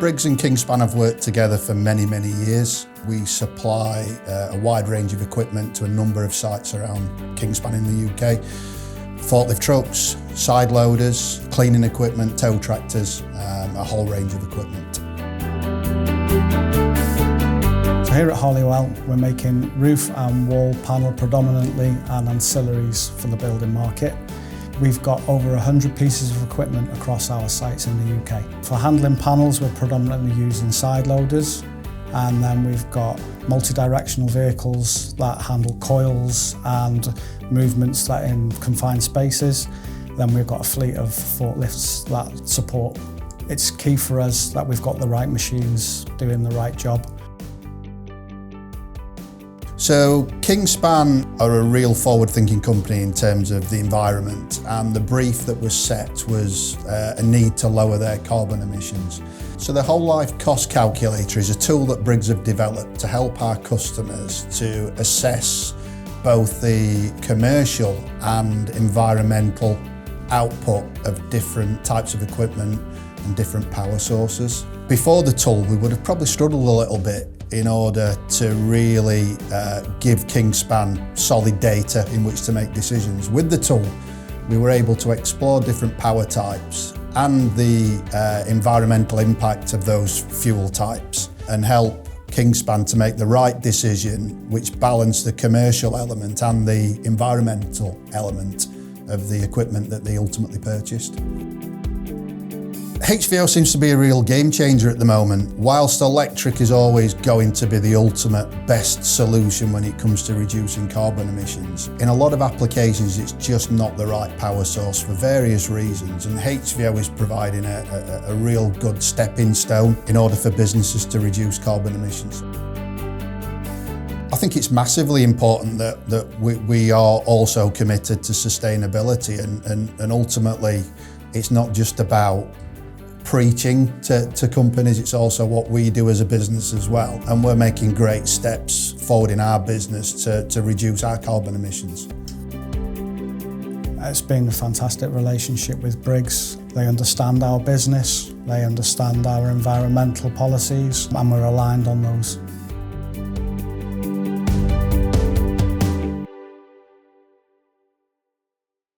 Briggs and Kingspan have worked together for many, many years. We supply a wide range of equipment to a number of sites around Kingspan in the UK. Forklift trucks, side loaders, cleaning equipment, tow tractors, a whole range of equipment. So here at Hollywell, we're making roof and wall panel predominantly and ancillaries for the building market. We've got over 100 pieces of equipment across our sites in the UK. For handling panels, we're predominantly using side loaders, and then we've got multi-directional vehicles that handle coils and movements that in confined spaces. Then we've got a fleet of forklifts that support. It's key for us that we've got the right machines doing the right job. So Kingspan are a real forward-thinking company in terms of the environment, and the brief that was set was a need to lower their carbon emissions. So the whole life cost calculator is a tool that Briggs have developed to help our customers to assess both the commercial and environmental output of different types of equipment and different power sources. Before the tool, we would have probably struggled a little bit in order to really give Kingspan solid data in which to make decisions. With the tool, we were able to explore different power types and the environmental impact of those fuel types and help Kingspan to make the right decision which balanced the commercial element and the environmental element of the equipment that they ultimately purchased. HVO seems to be a real game changer at the moment. Whilst electric is always going to be the ultimate best solution when it comes to reducing carbon emissions, in a lot of applications it's just not the right power source for various reasons, and HVO is providing a real good stepping stone in order for businesses to reduce carbon emissions. I think it's massively important that we are also committed to sustainability, and ultimately it's not just about preaching to companies, it's also what we do as a business as well. And we're making great steps forward in our business to reduce our carbon emissions. It's been a fantastic relationship with Briggs. They understand our business, they understand our environmental policies, and we're aligned on those.